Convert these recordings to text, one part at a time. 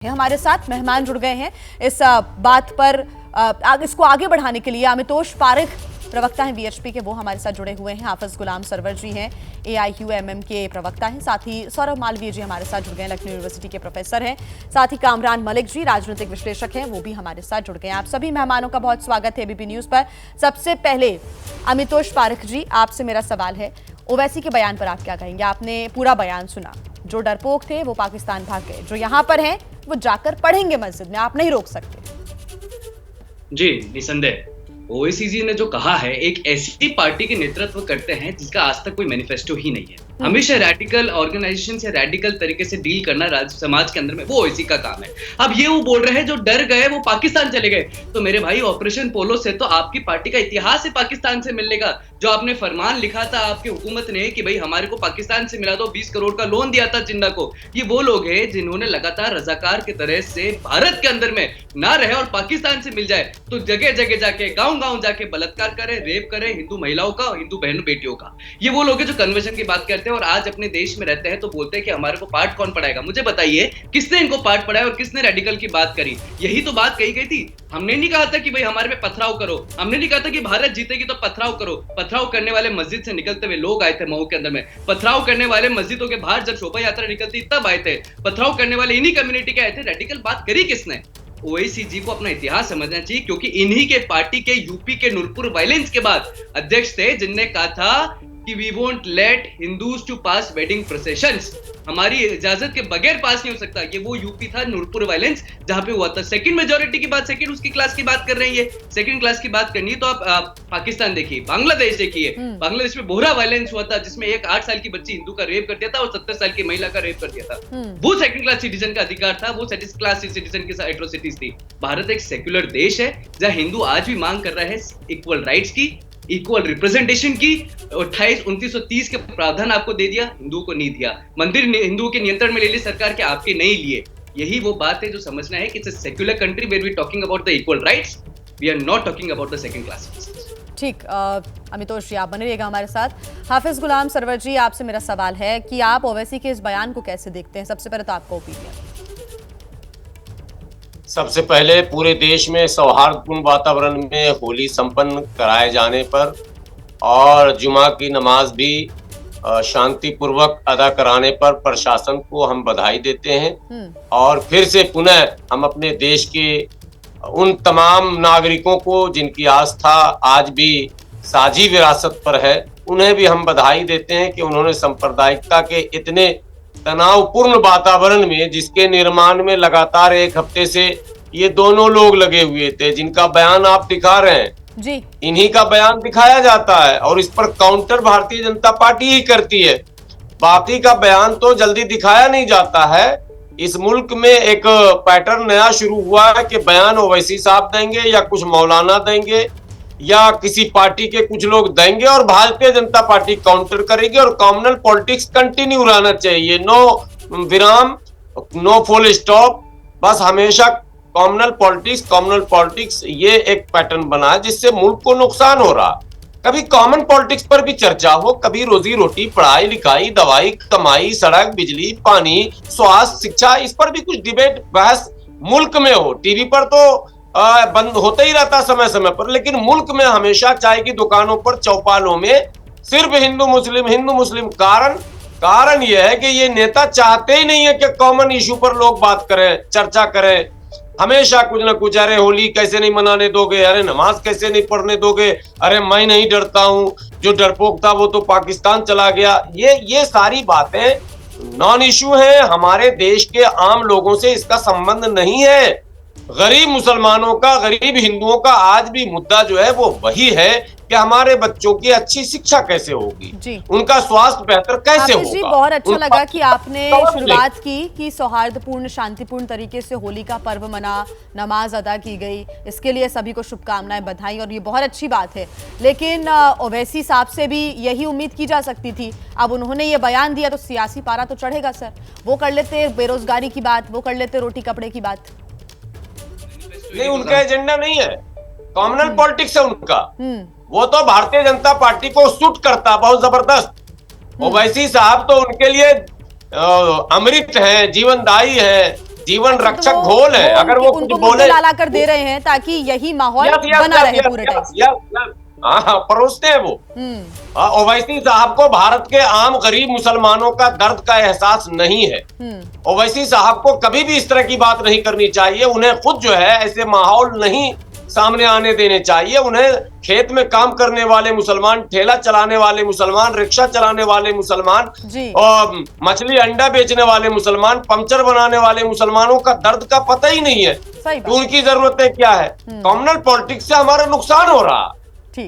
हमारे साथ मेहमान जुड़ गए हैं इस बात पर इसको आगे बढ़ाने के लिए। अमितोष पारिक प्रवक्ता हैं वीएचपी के, वो हमारे साथ जुड़े हुए हैं। हाफिज गुलाम सरवर जी हैं एआईयूएमएम के प्रवक्ता हैं। साथ ही सौरभ मालवीय जी हमारे साथ जुड़ गए हैं, लखनऊ यूनिवर्सिटी के प्रोफेसर हैं। साथ ही कामरान मलिक जी राजनीतिक विश्लेषक हैं, वो भी हमारे साथ जुड़ गए हैं। आप सभी मेहमानों का बहुत स्वागत है एबीपी न्यूज पर। सबसे पहले अमितोष पारिक जी, आपसे मेरा सवाल है, ओवैसी के बयान पर आप क्या कहेंगे? आपने पूरा बयान सुना, जो डरपोक थे वो पाकिस्तान भाग गए, जो यहाँ पर हैं वो जाकर पढ़ेंगे मस्जिद में, आप नहीं रोक सकते। जी निसंदेह ओवैसी जी ने जो कहा है, एक ऐसी पार्टी के नेतृत्व करते हैं जिसका आज तक कोई मैनिफेस्टो ही नहीं है। हमेशा रैडिकल ऑर्गेनाइजेशन से रैडिकल तरीके से डील करना समाज के अंदर में वो ओवैसी का काम है। अब ये वो बोल रहे हैं जो डर गए वो पाकिस्तान चले गए, तो मेरे भाई ऑपरेशन पोलो से तो आपकी पार्टी का इतिहास ही पाकिस्तान से मिलने का। जो आपने फरमान लिखा था आपकी हुकूमत ने कि भाई हमारे को पाकिस्तान से मिला दो, 20 करोड़ का लोन दिया था जिन्ना को, ये वो लोग हैं जिन्होंने लगातार रजाकार की तरह से भारत के अंदर में ना रहे और पाकिस्तान से मिल जाए तो जगह जगह जाके गांव जाके बलात्कार करे, रेप करे हिंदू महिलाओं का, हिंदू बहनों बेटियों का। ये वो लोग हैं जो कन्वर्जन की बात करते हैं और आज अपने देश में रहते हैं तो बोलते हैं कि हमारे को पाठ कौन पढ़ाएगा। मुझे बताइए किसने इनको पाठ पढ़ाया और किसने रेडिकल की बात करी? यही तो बात कही गई थी। हमने नहीं कहा था कि भाई हमारे पे पथराव करो, हमने नहीं कहा था कि भारत जीतेगी तो पथराव करो। पथराव करने वाले मस्जिद से निकलते हुए लोग आए थे मऊ के अंदर में, पथराव करने वाले मस्जिदों के बाहर जब शोभा यात्रा निकलती तब आए थे, पथराव करने वाले इन्हीं कम्युनिटी के आए थे। रेडिकल बात करी किसने? ओवैसी जी को अपना इतिहास समझना चाहिए, क्योंकि इन्हीं के पार्टी के यूपी के नूरपुर वायलेंस के बाद अध्यक्ष थे जिनने कहा था कि we won't let Hindus to pass wedding processions, हमारी इजाजत के बगैर पास नहीं हो सकता। ये वो यूपी था नूरपुर वायलेंस जहां पे हुआ था। सेकंड मेजॉरिटी की बात, सेकंड उसकी क्लास की बात कर रही है, सेकंड क्लास की बात करनी है तो आप पाकिस्तान देखिए, बांग्लादेश देखिए। बांग्लादेश में बोहरा वायलेंस हुआ था जिसमें एक 8 साल की बच्ची हिंदू का रेप कर दिया था और 70 साल की महिला का रेप कर दिया था। वो सेकंड क्लास सिटीजन का अधिकार था, वो सेकंड क्लास सिटीजन की एट्रोसिटीज थी। भारत एक सेक्युलर देश है जहां हिंदू आज भी मांग कर रहा है इक्वल राइट्स की, इक्वल रिप्रेजेंटेशन की। 28-2930 के प्रावधान आपको दे दिया, हिंदुओं को नहीं दिया। मंदिर हिंदुओं के नियंत्रण में ले ली सरकार के, आपके नहीं लिए। यही वो बात है जो समझना है कि it's a secular country where we talking about the equal rights, we are not talking about the second class. ठीक, अमितोष जी आप बने रहिएगा हमारे साथ। हाफिज गुलाम सरवर जी, आपसे मेरा सवाल है कि आप ओवैसी के इस बयान को कैसे देखते हैं? सबसे पहले तो आपका ओपिनियन। सबसे पहले पूरे देश में सौहार्दपूर्ण वातावरण में होली संपन्न कराए जाने पर और जुमा की नमाज भी शांतिपूर्वक अदा कराने पर प्रशासन को हम बधाई देते हैं। और फिर से पुनः हम अपने देश के उन तमाम नागरिकों को जिनकी आस्था आज भी साझी विरासत पर है, उन्हें भी हम बधाई देते हैं कि उन्होंने सांप्रदायिकता के इतने तनावपूर्ण वातावरण में, जिसके निर्माण में लगातार 1 हफ्ते से ये दोनों लोग लगे हुए थे, जिनका बयान आप दिखा रहे हैं जी, इन्हीं का बयान दिखाया जाता है और इस पर काउंटर भारतीय जनता पार्टी ही करती है। बाकी का बयान तो जल्दी दिखाया नहीं जाता है। इस मुल्क में एक पैटर्न नया शुरू हुआ है कि बयान ओवैसी साहब देंगे या कुछ मौलाना देंगे या किसी पार्टी के कुछ लोग देंगे और भारतीय जनता पार्टी काउंटर करेगी और कॉमनल पॉलिटिक्स कंटिन्यू रहना चाहिए। नो विराम, नो फुल स्टॉप, बस हमेशा कॉमनल पॉलिटिक्स, ये एक पैटर्न बना है जिससे मुल्क को नुकसान हो रहा। कभी कॉमन पॉलिटिक्स पर भी चर्चा हो, कभी रोजी रोटी, पढ़ाई लिखाई, दवाई, कमाई, सड़क, बिजली, पानी, स्वास्थ्य, शिक्षा, इस पर भी कुछ डिबेट बहस मुल्क में हो। टीवी पर तो बंद होता ही रहता समय समय पर, लेकिन मुल्क में हमेशा चाय की दुकानों पर, चौपालों में सिर्फ हिंदू मुस्लिम। कारण यह है कि ये नेता चाहते ही नहीं है कि कॉमन इशू पर लोग बात करें, चर्चा करें। हमेशा कुछ ना कुछ, अरे होली कैसे नहीं मनाने दोगे, अरे नमाज कैसे नहीं पढ़ने दोगे, अरे मैं नहीं डरता हूँ, जो डरपोक था वो तो पाकिस्तान चला गया। ये सारी बातें नॉन इशू हैं। हमारे देश के आम लोगों से इसका संबंध नहीं है। गरीब मुसलमानों का, गरीब हिंदुओं का आज भी मुद्दा जो है वो वही है कि हमारे बच्चों की अच्छी शिक्षा कैसे होगी, उनका स्वास्थ्य बेहतर कैसे होगा। जी, बहुत अच्छा लगा कि आपने शुरुआत की कि सौहार्दपूर्ण, शांतिपूर्ण तरीके से होली का पर्व मना, नमाज अदा की गई, इसके लिए सभी को शुभकामनाएं, बधाई, और ये बहुत अच्छी बात है। लेकिन ओवैसी साहब से भी यही उम्मीद की जा सकती थी। अब उन्होंने ये बयान दिया तो सियासी पारा तो चढ़ेगा सर। वो कर लेते बेरोजगारी की बात, वो कर लेते रोटी कपड़े की बात। नहीं, उनका एजेंडा नहीं है, कॉमनल पॉलिटिक्स है उनका। वो तो भारतीय जनता पार्टी को सूट करता बहुत जबरदस्त। ओवैसी साहब तो उनके लिए अमृत है, जीवनदायी है, जीवन तो रक्षक घोल है। अगर वो कुछ उनको बोले मुद्दे लाला कर दे रहे हैं ताकि यही माहौल बना रहे पूरे टाइम। हाँ, परोसते हैं वो। ओवैसी साहब को भारत के आम गरीब मुसलमानों का दर्द का एहसास नहीं है। ओवैसी साहब को कभी भी इस तरह की बात नहीं करनी चाहिए। उन्हें खुद जो है ऐसे माहौल नहीं सामने आने देने चाहिए। उन्हें खेत में काम करने वाले मुसलमान, ठेला चलाने वाले मुसलमान, रिक्शा चलाने वाले मुसलमान और मछली अंडा बेचने वाले मुसलमान, पंचर बनाने वाले मुसलमानों का दर्द का पता ही नहीं है कि उनकी जरूरतें क्या है। कम्युनल पॉलिटिक्स से हमारा नुकसान हो रहा,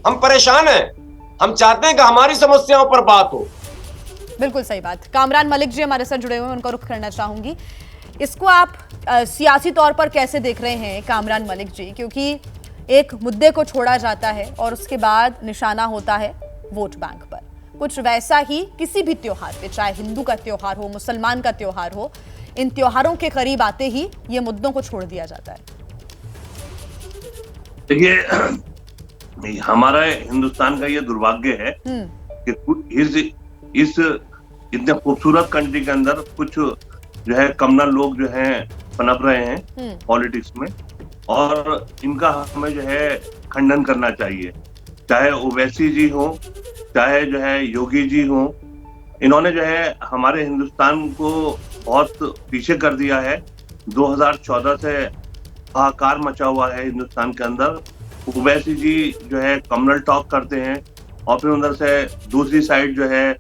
हम परेशान हैं। हम चाहते हैं कि हमारी समस्याओं पर बात हो। बिल्कुल सही बात। कामरान मलिक जी हमारे साथ जुड़े हुए हैं, उनका रुख करना चाहूंगी। इसको आप सियासी तौर पर कैसे देख रहे हैं कामरान मलिक जी? क्योंकि एक मुद्दे को छोड़ा जाता है और उसके बाद निशाना होता है वोट बैंक पर। कुछ वैसा ही किसी भी त्योहार पे, चाहे हिंदू का त्योहार हो, मुसलमान का त्योहार हो, इन त्योहारों के करीब आते ही ये मुद्दों को छोड़ दिया जाता है। देखिए, हमारा हिंदुस्तान का ये दुर्भाग्य है कि इस इतने खूबसूरत कंट्री के अंदर कुछ जो है कम्युनल लोग जो हैं पनप रहे हैं पॉलिटिक्स में, और इनका हमें जो है खंडन करना चाहिए। चाहे ओवैसी जी हो, चाहे जो है योगी जी हो, इन्होंने जो है हमारे हिंदुस्तान को बहुत पीछे कर दिया है। 2014 से हाहाकार मचा हुआ है हिंदुस्तान के अंदर। ओवैसी जी जो है कम्युनल टॉक करते हैं और फिर उधर से दूसरी साइड जो है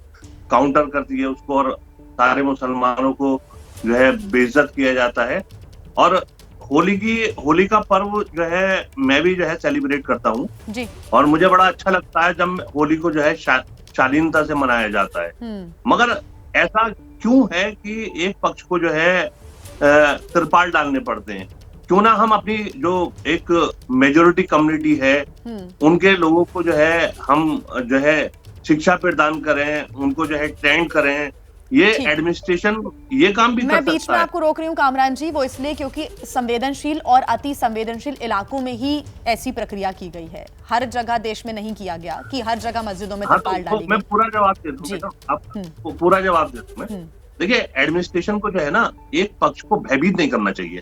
काउंटर करती है उसको, और सारे मुसलमानों को जो है बेइज्जत किया जाता है। और होली का पर्व जो है मैं भी जो है सेलिब्रेट करता हूँ जी, और मुझे बड़ा अच्छा लगता है जब होली को जो है शालीनता से मनाया जाता है। मगर ऐसा क्यों है कि एक पक्ष को जो है तिरपाल डालने पड़ते हैं? क्यों ना हम अपनी जो एक मेजोरिटी कम्युनिटी है उनके लोगों को जो है हम जो है शिक्षा प्रदान करें, उनको जो है ट्रेंड करें। ये एडमिनिस्ट्रेशन ये काम भी कर सकता है। मैं बीच में आपको रोक रही हूँ कामरान जी, वो इसलिए क्योंकि संवेदनशील और अति संवेदनशील इलाकों में ही ऐसी प्रक्रिया की गई है। हर जगह देश में नहीं किया गया कि हर जगह मस्जिदों में तिरपाल डाली गई। मैं पूरा जवाब देता हूँ, आपको पूरा जवाब देता हूँ। देखिए, एडमिनिस्ट्रेशन को जो है ना एक पक्ष को भयभीत नहीं करना चाहिए।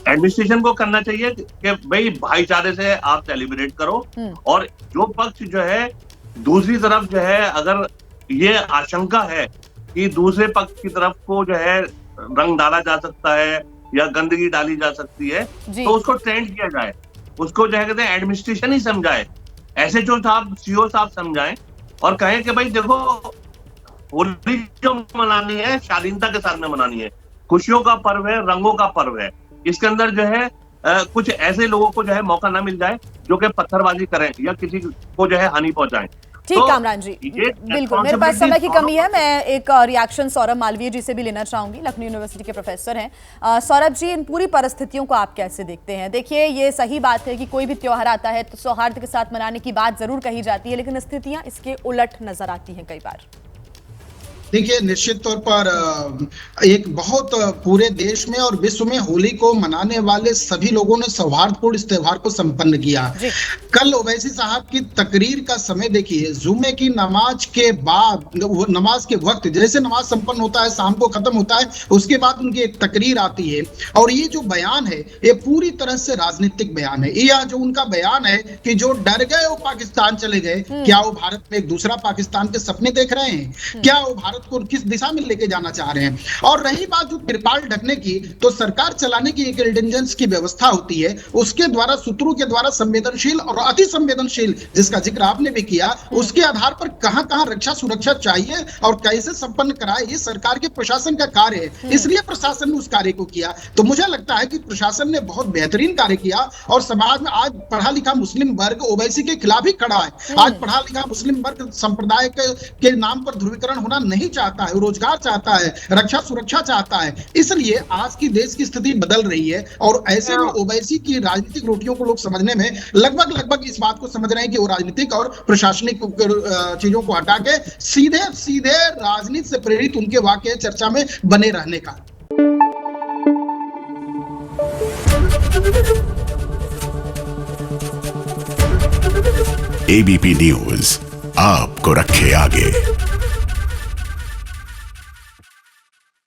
एडमिनिस्ट्रेशन को करना चाहिए कि भाई भाईचारे से आप सेलिब्रेट करो, और जो पक्ष जो है दूसरी तरफ जो है अगर ये आशंका है कि दूसरे पक्ष की तरफ को जो है रंग डाला जा सकता है या गंदगी डाली जा सकती है, तो उसको ट्रेंड किया जाए, उसको जो है कहते हैं एडमिनिस्ट्रेशन ही समझाए, एसएचओ साहब, सीओ साहब समझाएं और कहें कि भाई देखो होली जो मनानी है शालीनता के साथ में मनानी है, खुशियों का पर्व है, रंगों का पर्व है। इसके अंदर जो है कुछ ऐसे लोगों को जो है मौका ना मिल जाए जो कि पत्थरबाजी करें या किसी को जो है हानि पहुंचाएं। ठीक कामरान जी, बिल्कुल मेरे पास समय की कमी है। मैं एक रिएक्शन सौरभ मालवीय जी से भी लेना चाहूंगी, लखनऊ यूनिवर्सिटी के प्रोफेसर हैं। सौरभ जी, इन पूरी परिस्थितियों को आप कैसे देखते हैं? देखिए, ये सही बात है कि कोई भी त्योहार आता है तो सौहार्द के साथ मनाने की बात जरूर कही जाती है, लेकिन स्थितियां इसके उलट नजर आती हैं कई बार। देखिए, निश्चित तौर पर एक बहुत पूरे देश में और विश्व में होली को मनाने वाले सभी लोगों ने सौहार्दपूर्ण इस त्योहार को संपन्न किया। कल ओवैसी साहब की तकरीर का समय देखिए, जुमे की नमाज के बाद, नमाज के वक्त जैसे नमाज संपन्न होता है, शाम को खत्म होता है, उसके बाद उनकी एक तकरीर आती है और ये जो बयान है ये पूरी तरह से राजनीतिक बयान है। यह जो उनका बयान है कि जो डर गए वो पाकिस्तान चले गए, क्या वो भारत में एक दूसरा पाकिस्तान के सपने देख रहे हैं? क्या वो भारत को किस दिशा में लेके जाना चाह रहे हैं? और रही बात जो तिरपाल ढकने की, तो सरकार चलाने की एक इंटेलिजेंस की व्यवस्था होती है, उसके द्वारा सूत्रों के द्वारा संवेदनशील और अति संवेदनशील, जिसका जिक्र आपने भी किया, उसके आधार पर कहां कहां रक्षा सुरक्षा चाहिए और कैसे संपन्न कराए, ये सरकार के प्रशासन का कार्य है। इसलिए प्रशासन ने उस कार्य को किया। तो मुझे लगता है कि प्रशासन ने बहुत बेहतरीन कार्य किया और समाज में आज पढ़ा लिखा मुस्लिम वर्ग ओवैसी के खिलाफ ही खड़ा है। आज पढ़ा लिखा मुस्लिम वर्ग संप्रदाय के नाम पर ध्रुवीकरण होना नहीं चाहता है, रोजगार चाहता है, रक्षा सुरक्षा चाहता है। इसलिए आज की देश की स्थिति बदल रही है और ऐसे में ओवैसी की राजनीतिक रोटियों को लोग समझने में लगभग इस बात को समझ रहे हैं कि वो राजनीतिक और प्रशासनिक चीजों को हटा के सीधे राजनीति से प्रेरित उनके वाक्य चर्चा में बने रहने का। एबीपी न्यूज आपको रखे आगे।